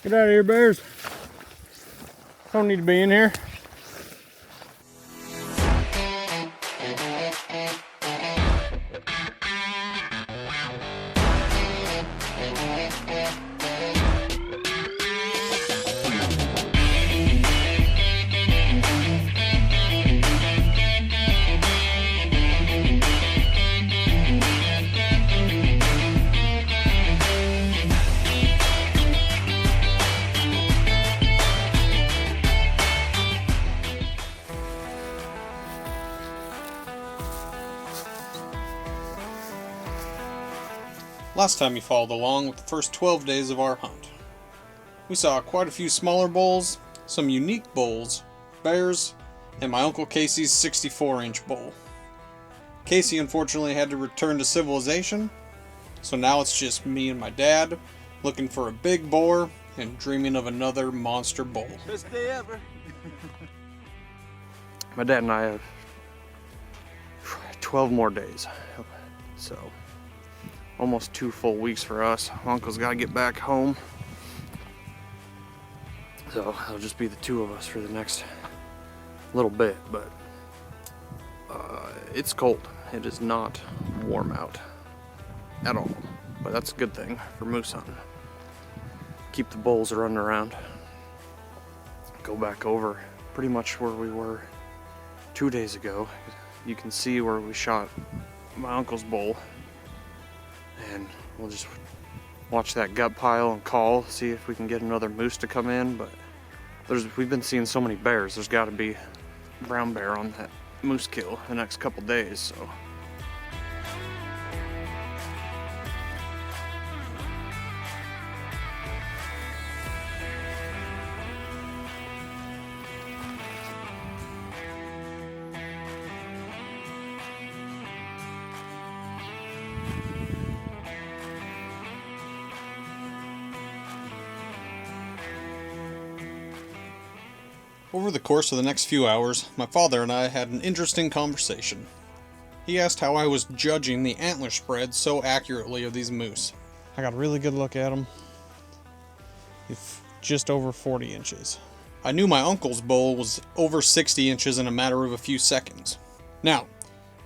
Get out of here, bears. Don't need to be in here. Last time you followed along with the first 12 days of our hunt. We saw quite a few smaller bulls, some unique bulls, bears, and my Uncle Casey's 64-inch bull. Casey unfortunately had to return to civilization, so now it's just me and my dad looking for a big boar and dreaming of another monster bull. Best day ever. My dad and I have 12 more days, so almost 2 full weeks for us. Uncle's got to get back home, so it'll just be the two of us for the next little bit. But it's cold. It is not warm out at all, but that's a good thing for moose hunting. Keep the bulls running around. Go back over pretty much where we were 2 days ago. You can see where we shot my uncle's bull, and we'll just watch that gut pile and call, see if we can get another moose to come in. But we've been seeing so many bears, there's got to be brown bear on that moose kill the next couple days, so. Over the course of the next few hours, my father and I had an interesting conversation. He asked how I was judging the antler spread so accurately of these moose. I got a really good look at them. Just over 40 inches. I knew my uncle's bull was over 60 inches in a matter of a few seconds. Now,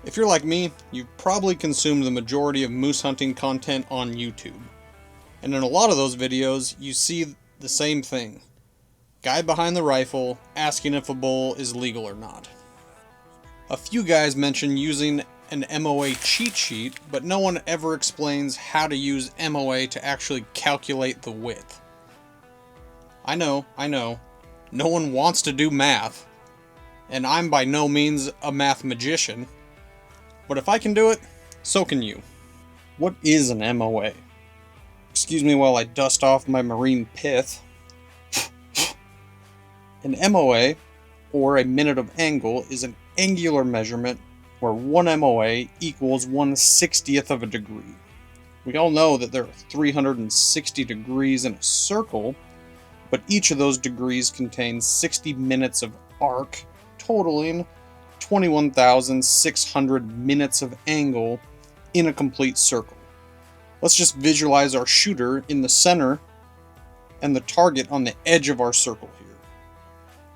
if you're like me, you've probably consumed the majority of moose hunting content on YouTube. And in a lot of those videos, you see the same thing. Guy behind the rifle asking if a bull is legal or not. A few guys mention using an MOA cheat sheet, but no one ever explains how to use MOA to actually calculate the width. I know, no one wants to do math, and I'm by no means a math magician, but if I can do it, so can you. What is an MOA? Excuse me while I dust off my marine pith. An MOA, or a minute of angle, is an angular measurement where 1 MOA equals 1/60th of a degree. We all know that there are 360 degrees in a circle, but each of those degrees contains 60 minutes of arc, totaling 21,600 minutes of angle in a complete circle. Let's just visualize our shooter in the center and the target on the edge of our circle here.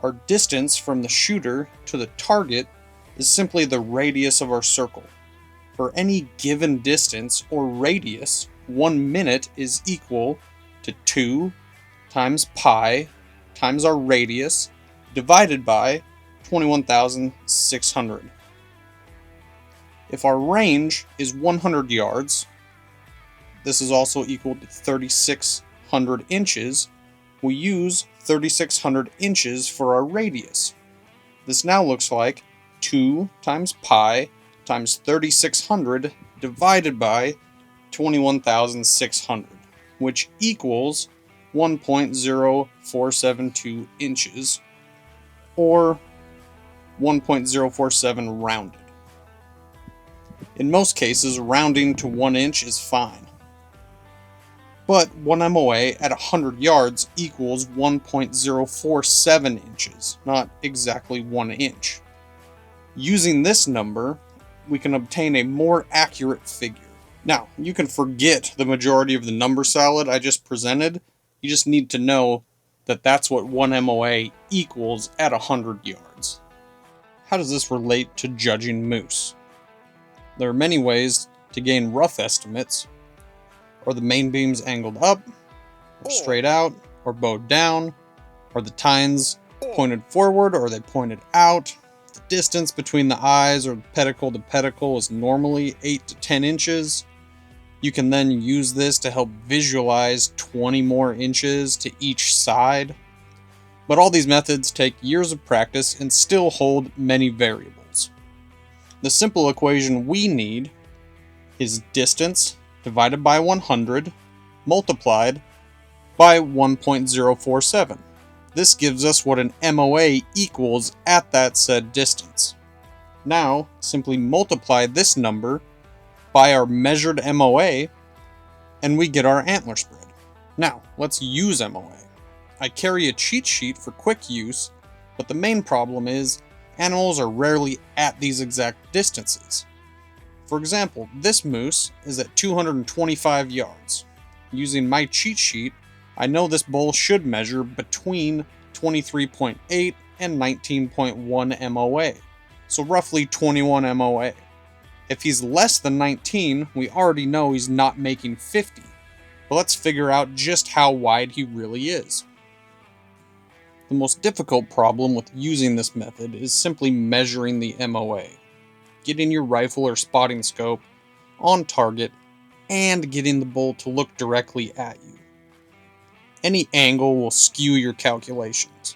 Our distance from the shooter to the target is simply the radius of our circle. For any given distance or radius, 1 minute is equal to 2 times pi times our radius divided by 21,600. If our range is 100 yards, this is also equal to 3,600 inches. We use 3,600 inches for our radius. This now looks like 2 times pi times 3,600 divided by 21,600, which equals 1.0472 inches, or 1.047 rounded. In most cases, rounding to 1 inch is fine. But 1 MOA at 100 yards equals 1.047 inches, not exactly 1 inch. Using this number, we can obtain a more accurate figure. Now, you can forget the majority of the number salad I just presented You just need to know that that's what 1 MOA equals at 100 yards. How does this relate to judging moose? There are many ways to gain rough estimates. Are the main beams angled up, or straight out, or bowed down? Are the tines pointed forward, or are they pointed out? The distance between the eyes or pedicle to pedicle is normally 8 to 10 inches. You can then use this to help visualize 20 more inches to each side. But all these methods take years of practice and still hold many variables. The simple equation we need is distance divided by 100 multiplied by 1.047. This gives us what an MOA equals at that said distance. Now, simply multiply this number by our measured MOA, and we get our antler spread. Now, let's use MOA. I carry a cheat sheet for quick use, but the main problem is animals are rarely at these exact distances. For example, this moose is at 225 yards. Using my cheat sheet, I know this bull should measure between 23.8 and 19.1 MOA, so roughly 21 MOA. If he's less than 19, we already know he's not making 50, but let's figure out just how wide he really is. The most difficult problem with using this method is simply measuring the MOA, getting your rifle or spotting scope on target, and getting the bull to look directly at you. Any angle will skew your calculations.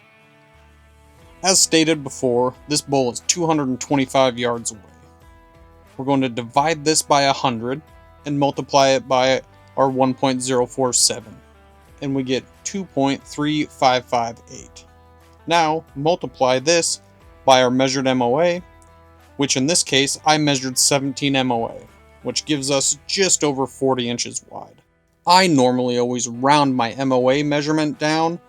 As stated before, this bull is 225 yards away. We're going to divide this by 100 and multiply it by our 1.047, and we get 2.3558. Now, multiply this by our measured MOA, which in this case I measured 17 MOA, which gives us just over 40 inches wide. I normally always round my MOA measurement down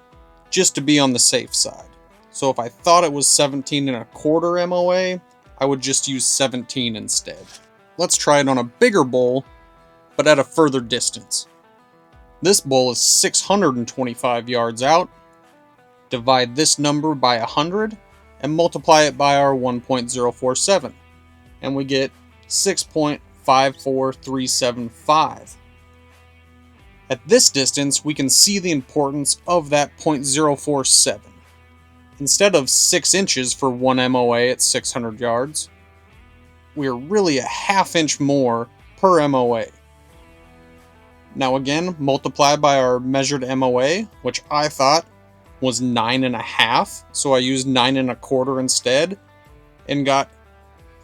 just to be on the safe side. So if I thought it was 17.25 MOA, I would just use 17 instead. Let's try it on a bigger bull, but at a further distance. This bull is 625 yards out. Divide this number by 100 and multiply it by our 1.047, and we get 6.54375. At this distance, we can see the importance of that 0.047. Instead of 6 inches for 1 MOA at 600 yards, we are really a half inch more per MOA. Now again, multiply by our measured MOA, which I thought was 9.5, so I used 9.25 instead, and got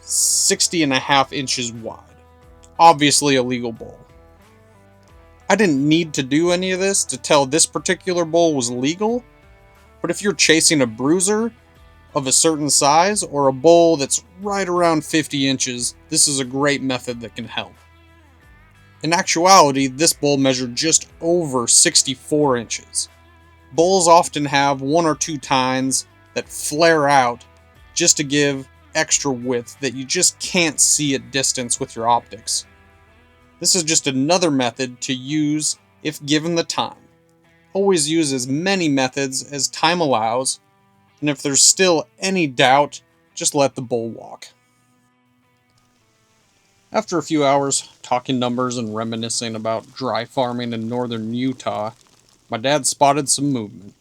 60.5 inches wide. Obviously a legal bull. I didn't need to do any of this to tell this particular bull was legal, but if you're chasing a bruiser of a certain size or a bull that's right around 50 inches, this is a great method that can help. In actuality, this bull measured just over 64 inches. Bulls often have 1 or 2 tines that flare out just to give extra width that you just can't see at distance with your optics. This is just another method to use if given the time. Always use as many methods as time allows, and if there's still any doubt, just let the bull walk. After a few hours talking numbers and reminiscing about dry farming in northern Utah, my dad spotted some movement.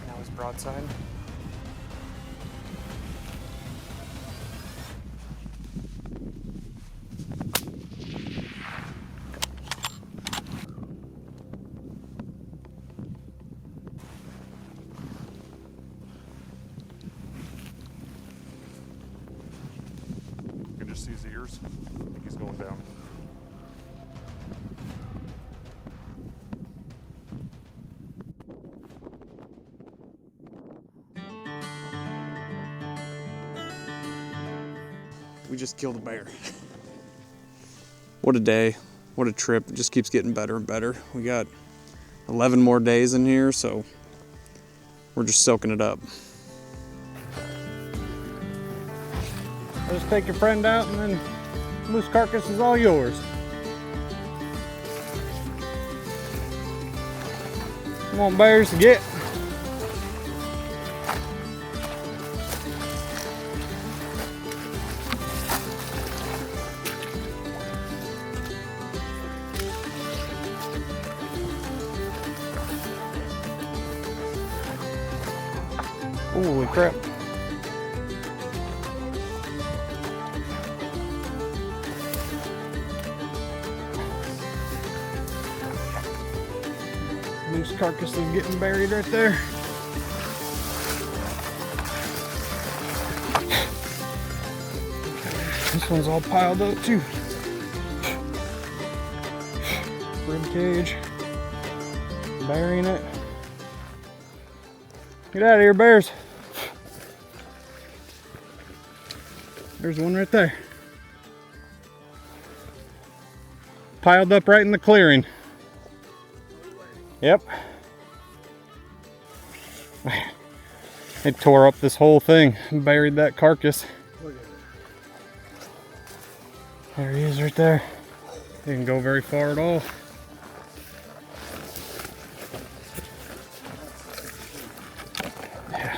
Now his broadside. ears. I think he's going down. We just killed a bear. What a day. What a trip. It just keeps getting better and better. We got 11 more days in here, so we're just soaking it up. Just take your friend out and then moose carcass is all yours. Come on, bears, get. Holy crap. Moose carcass is getting buried right there. This one's all piled up too. Rib cage. Burying it. Get out of here, bears. There's one right there. Piled up right in the clearing. Yep. It tore up this whole thing and buried that carcass. There he is right there. Didn't go very far at all. Yeah.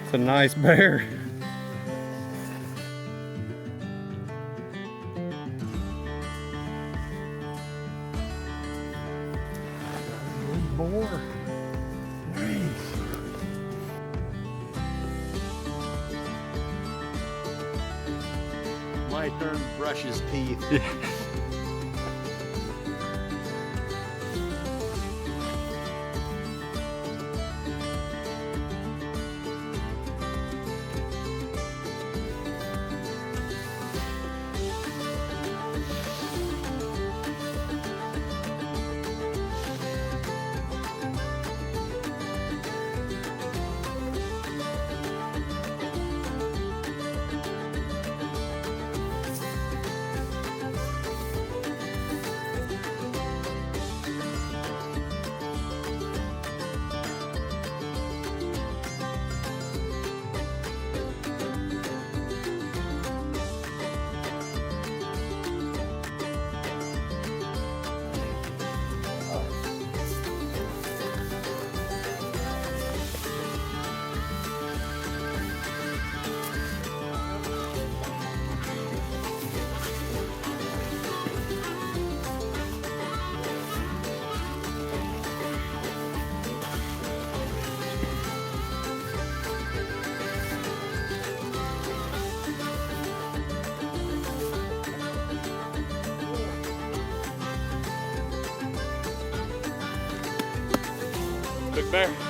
It's a nice bear. Good boar. Nice. My turn to brush his teeth. Big bear.